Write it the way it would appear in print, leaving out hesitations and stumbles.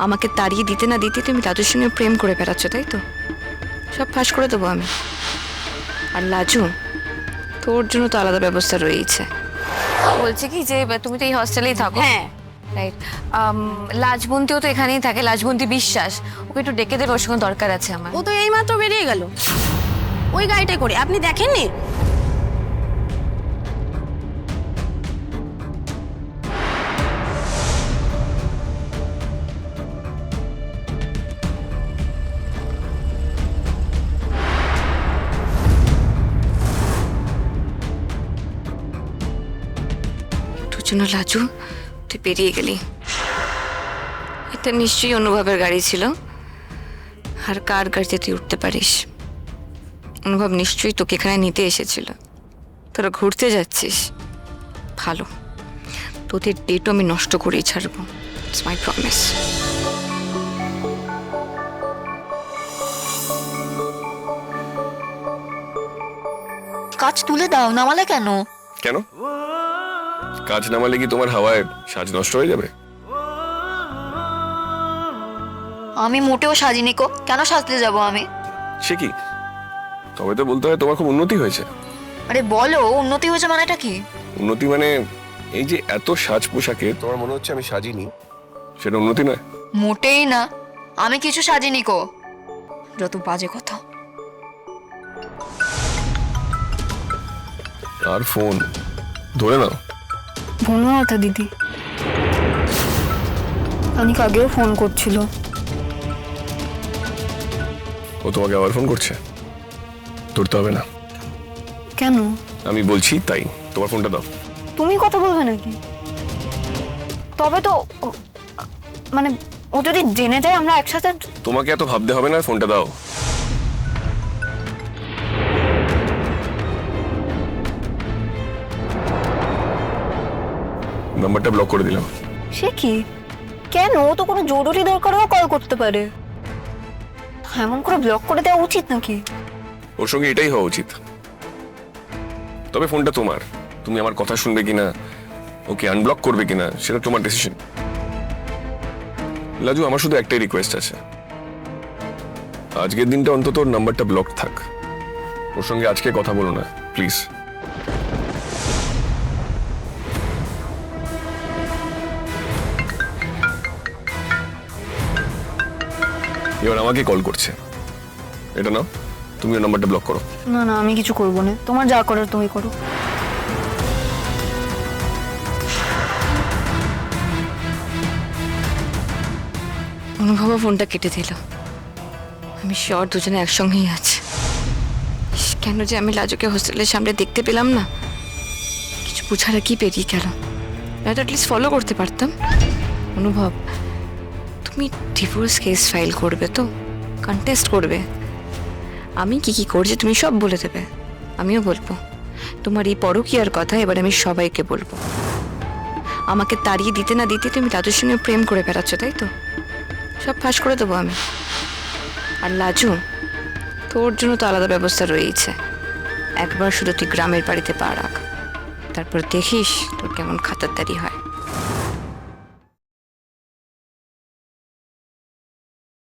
আমাকে তাড়িয়ে দিতে না দিতে তুমি লাজুর সঙ্গে প্রেম করে বেড়াচ্ছ, তাই তো? সব ফাঁস করে দেবো আমি। আর লাজু, তোর জন্য তো আলাদা ব্যবস্থা রয়েছে। বলছে কি যে তুমি তো এই হস্টেলেই থাকো। হ্যাঁ, রাইট। লাজবন্তীও তো এখানেই থাকে, লাজবন্তী বিশ্বাস। ওকে একটু ডেকে দেবে, ওর সঙ্গে দরকার আছে আমার। ও তো এইমাত্র বেরিয়ে গেল ওই গাড়িটাই করে, আপনি দেখেননি? তোর জন্য লাজু তুই বেরিয়ে গেলি। এটা নিশ্চয়ই অনুভবের গাড়ি ছিল। আর কার গাড়িতে তুই উঠতে পারিস? অনুভব নিশ্চয়ই তোকে এখানে নিতে এসেছিল। তোরা ঘুরতে যাচ্ছিস, ভালো। তোদের ডেটও আমি নষ্ট করেই ছাড়বো, ইটস মাই প্রমিস। কাজ তুলে দাও, নামালে কেন? কেন? কাজ নামালে কি তোমার হাওয়ায় সাজ নষ্ট হয়ে যাবে? আমি মোটেও সাজিনি কো, কেন সাজতে যাব আমি? সে কি? তবে তো বলতে হয় তোমার খুব উন্নতি হয়েছে। আরে বলো, উন্নতি হয়েছে মানেটা কি? উন্নতি মানে এই যে এত সাজ পোশাকে তোমার মনে হচ্ছে আমি সাজিনি, সেটা উন্নতি নয়। মোটেই না, আমি কিছু সাজিনি কো। যত বাজে কথা। আর ফোন ধরে নাও। বলো না দিদি, অনেক আগেও ফোন করছিল। ও তোমাকে আবার ফোন করছে? ধরতে হবে না। কেন? আমি বলছি তাই, তোমার ফোনটা দাও। তুমি কথা বলবে নাকি? তবে তো মানে ও যদি জেনে যায় আমরা একসাথে। তোমাকে এত ভাবতে হবে না, ফোনটা দাও। নাম্বারটা ব্লক করে দিলাম। সে কি? কেন? ও তো কোনো জরুরি দরকারেও কল করতে পারে। এমন করে ব্লক করে দেওয়া উচিত নাকি? ওর সঙ্গে এটাই হওয়া উচিত। তবে ফোনটা তোমার, তুমি আমার কথা শুনবে কিনা, ওকে আনব্লক করবে কিনা, সেটা তোমার ডিসিশন। লাজু, আমার শুধু একটাই রিকোয়েস্ট আছে, আজকের দিনটা অন্তত ওর নাম্বারটা ব্লক থাক। ওর সঙ্গে আজকে কথা বলো না প্লিজ। এবার আমাকে কল করছে, এটা নাও, তুমি ওর নাম্বারটা ব্লক করো। না না, আমি কিছু করবো না, তোমার যা করার তুমি করো। অনুভব ফোনটা কেটে দিল। আমি শিওর দুজনে একসঙ্গেই আছে। ইস, কেন যে আমি লাজুকে হোস্টেলের সামনে দেখতে পেলাম না। কিছু বুঝার কি পেরিয়ে গেল। নয়তো অ্যাটলিস্ট ফলো করতে পারতাম। অনুভব, তুমি ডিভোর্স কেস ফাইল করবে তো? কন্টেস্ট করবে? আমি কি কি করছি তুমি সব বলে দেবে, আমিও বলবো। তোমার এই পরকীয়ার কথা এবার আমি সবাইকে বলবো। আমাকে তাড়িয়ে দিতে না দিতে তুমি লাজুর সঙ্গে প্রেম করে বেড়াচ্ছ, তাই তো? সব ফাঁস করে দেবো আমি। আর লাজু, তোর জন্য তো আলাদা ব্যবস্থা রয়েছে। একবার শুধু তুই গ্রামের বাড়িতে পা রাখ, তারপর দেখিস তোর কেমন খাতারদারি হয়।